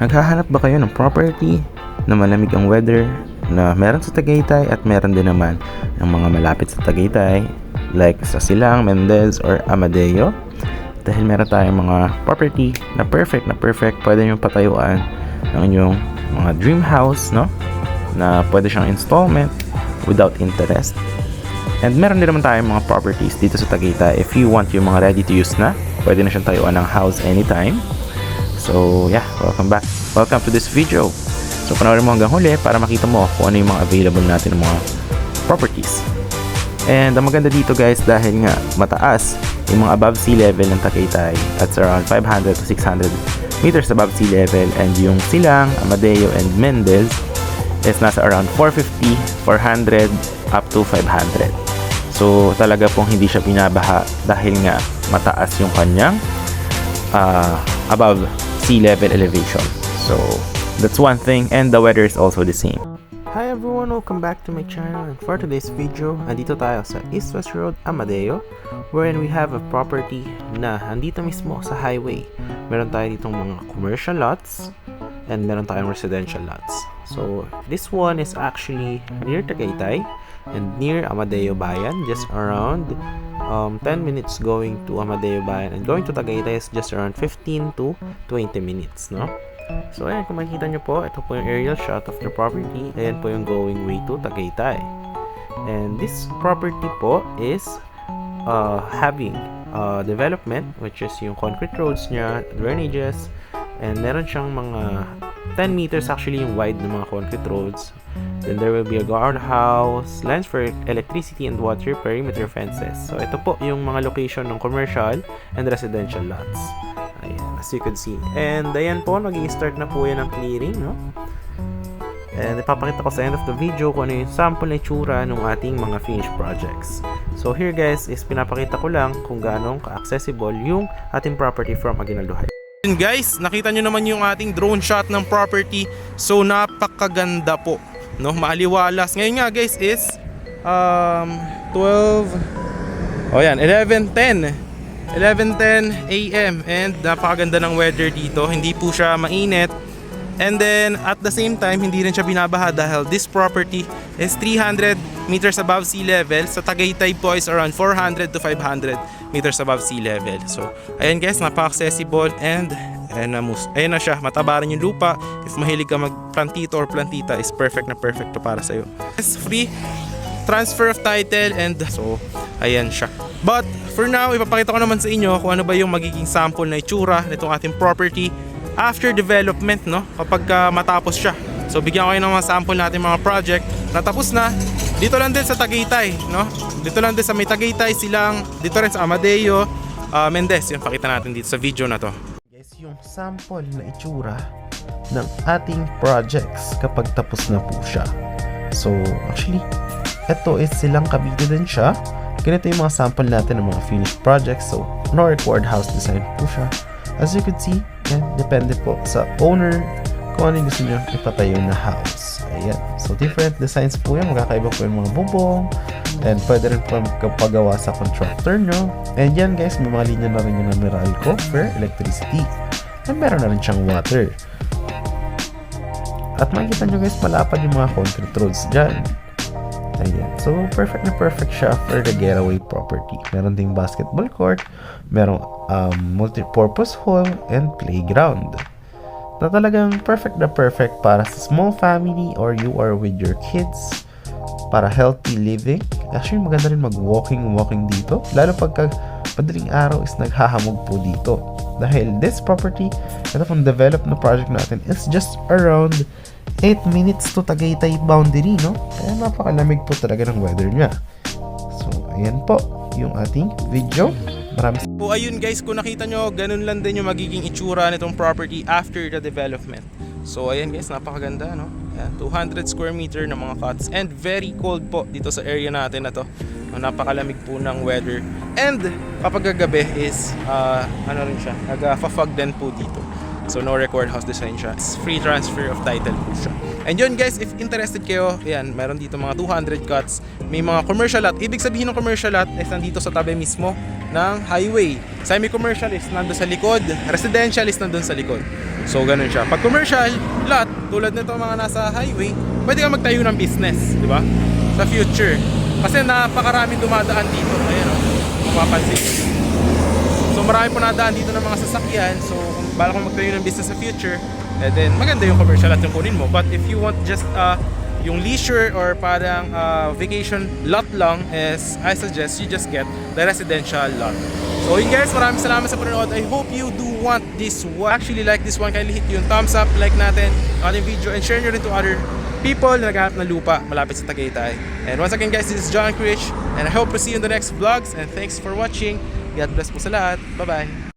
Naghahanap ba kayo ng property na malamig ang weather na meron sa Tagaytay at meron din naman ng mga malapit sa Tagaytay like sa Silang, Mendez or Amadeo? Dahil meron tayong mga property na perfect pwede nyo patayuan ng inyong mga dream house, no? Na pwede siyang installment without interest. And meron din naman tayong mga properties dito sa Tagaytay if you want yung mga ready to use na, pwede na siyang tayuan ng house anytime. So yeah, welcome back. Welcome to this video. So panoorin mo hanggang huli para makita mo kung ano yung mga available natin ng mga properties. And ang maganda dito guys, dahil nga mataas yung mga above sea level ng Tagaytay, that's around 500 to 600 meters above sea level, and yung Silang, Amadeo and Mendez is nasa around 450, 400 up to 500. So talaga pong hindi siya binabaha dahil nga mataas yung kanyang above sea level elevation. So that's one thing, and the weather is also the same. Hi everyone, welcome back to my channel, and for today's video, andito tayo sa East West Road, Amadeo, wherein we have a property na andito mismo sa highway. Meron tayo ditong mga commercial lots and meron tayong residential lots. So this one is actually near Tagaytay and near Amadeo Bayan, just around 10 minutes going to Amadeo Bayan, and going to Tagaytay is just around 15 to 20 minutes, no? So ayan, kung makikita nyo po, ito po yung aerial shot of the property. Ayan po yung going way to Tagaytay. And this property po is having development, which is yung concrete roads nya, drainages, and meron siyang mga 10 meters actually yung wide ng mga concrete roads. Then there will be a guardhouse, lines for electricity and water, perimeter fences. So ito po yung mga location ng commercial and residential lots. Ayan, as you can see. And ayan po, nag-i-start na po yan ng clearing, no? And ipapakita ko sa end of the video kung ano yung sample na itsura ng ating mga finished projects. So here guys, is pinapakita ko lang kung gaano ka-accessible yung ating property from Aguinaldo Heights. Guys, nakita nyo naman yung ating drone shot ng property. So napakaganda po, no? Maaliwalas. Ngayon nga guys is 11:10 AM, and napakaganda ng weather dito. Hindi po siya mainit. And then at the same time, hindi rin siya binabaha dahil this property is 300 meters above sea level. Sa Tagaytay po is around 400 to 500 meters above sea level. So ayan guys, napaka-accessible, and ayan na siya, matabaran yung lupa. If mahilig ka mag-plantito or plantita, is perfect na perfect to para sa'yo. It's free transfer of title, and so ayan siya. But for now, ipapakita ko naman sa inyo kung ano ba yung magiging sample na itsura nitong ating property after development, no? Kapag matapos siya. So bigyan ko kayo ng mga sample natin mga project na tapos na. Dito lang din sa Tagaytay, no? Dito lang din sa may Tagaytay, Silang, dito rin sa Amadeo, Mendez. Yung pakita natin dito sa video na to. Guys, yung sample na itsura ng ating projects kapag tapos na po siya. So actually, ito is Silang Cavite din siya. Ganito yung mga sample natin ng mga finished projects. So no required house design po siya. As you can see, yan, depende po sa owner kung ano yung gusto nyo ipatayo na house. Ayan. So different designs po yan. Magkakaiba po yung mga bubong, and pwede rin po kapagawa sa contractor nyo. And yan guys, may mga linya na rin yung Meralco for electricity. And meron na rin siyang water. At makikita nyo guys, malapad yung mga concrete roads dyan. Ayan. So perfect na perfect siya for the getaway property. Meron ding basketball court, merong multi-purpose hall and playground. Na talagang perfect na perfect para sa small family or you are with your kids, para healthy living. Actually maganda rin mag-walking dito, lalo pagka madaling araw is naghahamog po dito. Dahil this property, ito pong develop na project natin, is just around 8 minutes to Tagaytay boundary, no? Kaya napakalamig po talaga ng weather niya. So, ayan po yung ating video. Maraming po, ayun guys, kung nakita nyo, ganun lang din yung magiging itsura nitong property after the development. So, ayan guys, napakaganda, no? Ayan, 200 square meter ng mga plots, and very cold po dito sa area natin na to. Napakalamig po ng weather. And kapag gabi is, ano rin siya, nag-fog din po dito. So no required house design siya. It's free transfer of title po siya. And yun guys, if interested kayo, ayan, meron dito mga 200 cuts. May mga commercial lot. Ibig sabihin ng commercial lot is nandito sa tabi mismo ng highway. Semi-commercial is nandun sa likod. Residential is nandun sa likod. So ganun siya. Pag commercial lot, tulad nito mga nasa highway, pwede kang magtayo ng business, di ba? Sa future. Kasi napakaraming dumadaan dito. Ayan o, kung mapapansin. So marami po nadaan dito ng mga sasakyan. So kung bala kong magtayo ng business sa future, then maganda yung commercial lot yung kunin mo. But if you want just yung leisure or parang vacation lot lang, is I suggest you just get the residential lot. So yun guys, maraming salamat sa panonood. I hope you do want this one. Actually like this one, kindly hit yung thumbs up, like natin ang ating video, and share nyo rin to other people na naghahanap ng lupa malapit sa Tagaytay. And once again guys, this is John Crich, and I hope to see you in the next vlogs, and thanks for watching. God bless po sa lahat. Bye bye.